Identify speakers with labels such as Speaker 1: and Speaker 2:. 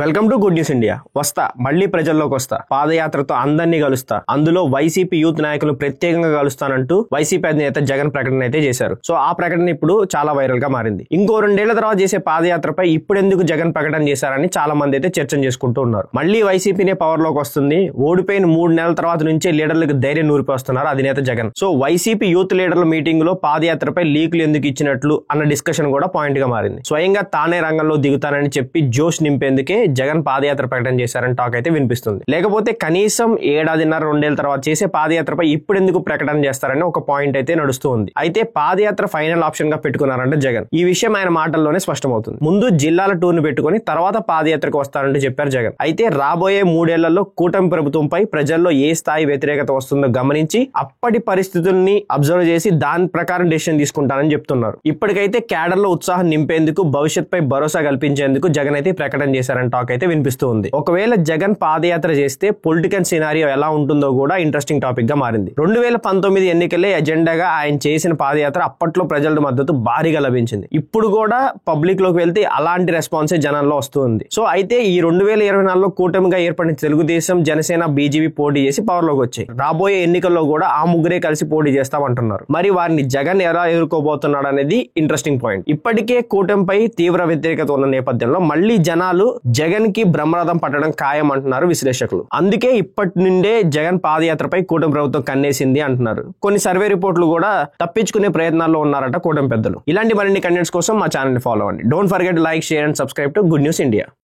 Speaker 1: Welcome to good news India. వస్తా మళ్లీ ప్రజల్లోకి వస్తా, పాదయాత్రతో అందరినీ కలుస్తా, అందులో వైసీపీ యూత్ నాయకులు ప్రత్యేకంగా కలుస్తానంటూ వైసీపీ అధినేత జగన్ ప్రకటన అయితే చేశారు. సో ఆ ప్రకటన ఇప్పుడు చాలా వైరల్ గా మారింది. ఇంకో 2 ఏళ్ల తర్వాత చేసే పాదయాత్రపై ఇప్పుడెందుకు జగన్ ప్రకటన చేశారని చాలా మంది అయితే చర్చ చేసుకుంటూ ఉన్నారు. మళ్లీ వైసీపీనే పవర్ లోకి వస్తుంది, ఓడిపోయిన 3 నెలల తర్వాత నుంచే లీడర్లకు ధైర్యం నూరిపోస్తున్నారు అధినేత జగన్. సో వైసీపీ యూత్ లీడర్ల మీటింగ్ లో పాదయాత్రపై లీకులు ఎందుకు ఇచ్చినట్లు అన్న డిస్కషన్ కూడా పాయింట్ గా మారింది. స్వయంగా తానే రంగంలో దిగుతానని చెప్పి జోష్ నింపేందుకే జగన్ పాదయాత్ర ప్రకటన చేశారని టాక్ అయితే వినిపిస్తుంది. లేకపోతే కనీసం 1.5-2 ఏళ్ల తర్వాత చేసే పాదయాత్రపై ఇప్పుడు ఎందుకు ప్రకటన చేస్తారని ఒక పాయింట్ అయితే నడుస్తూ ఉంది. అయితే పాదయాత్ర ఫైనల్ ఆప్షన్ గా పెట్టుకున్నారంటే జగన్. ఈ విషయం ఆయన మాటల్లోనే స్పష్టమవుతుంది. ముందు జిల్లాల టూర్ను పెట్టుకుని తర్వాత పాదయాత్రకు వస్తారంటూ చెప్పారు జగన్. అయితే రాబోయే 3 ఏళ్లలో కూటమి ప్రభుత్వంపై ప్రజల్లో ఏ స్థాయి వ్యతిరేకత వస్తుందో గమనించి అప్పటి పరిస్థితుల్ని అబ్జర్వ్ చేసి దాని ప్రకారం డెసిషన్ తీసుకుంటానని చెప్తున్నారు. ఇప్పటికైతే క్యాడర్ లో ఉత్సాహం నింపేందుకు, భవిష్యత్పై భరోసా కల్పించేందుకు జగన్ అయితే ప్రకటన చేశారని టాక్ అయితే వినిపిస్తూ ఉంది. ఒకవేళ జగన్ పాదయాత్ర చేస్తే పొలిటికల్ సినారియో ఎలా ఉంటుందో కూడా ఇంట్రెస్టింగ్ టాపిక్ గా మారింది. 2019 ఎన్నికలే ఎజెండాగా ఆయన చేసిన పాదయాత్ర అప్పట్లో ప్రజల మద్దతు భారీగా లభించింది. ఇప్పుడు కూడా పబ్లిక్ లోకి వెళ్తే అలాంటి రెస్పాన్సే జనాల్లో వస్తుంది. సో అయితే ఈ 2024లో కూటమిగా ఏర్పడిన తెలుగుదేశం, జనసేన, బీజేపీ పోటీ చేసి పవర్ లోకి వచ్చాయి. రాబోయే ఎన్నికల్లో కూడా ఆ ముగ్గురే కలిసి పోటీ చేస్తామంటున్నారు. మరి వారిని జగన్ ఎలా ఎదుర్కోబోతున్నాడు అనేది ఇంట్రెస్టింగ్ పాయింట్. ఇప్పటికే కూటమిపై తీవ్ర వ్యతిరేకత ఉన్న నేపథ్యంలో మళ్లీ జనాలు జగన్ కి బ్రహ్మరథం పట్టడం ఖాయం అంటున్నారు విశ్లేషకులు. అందుకే ఇప్పటి నుండే జగన్ పాదయాత్రపై కూటమి ప్రభుత్వం కన్నేసింది అంటున్నారు. కొన్ని సర్వే రిపోర్టులు కూడా తప్పించుకునే ప్రయత్నాల్లో ఉన్నారట కూటమి పెద్దలు. ఇలాంటి మరిన్ని కంటెంట్స్ కోసం మా ఛానల్ ని ఫాలో అవ్వండి. Don't forget like, share and subscribe to good news India.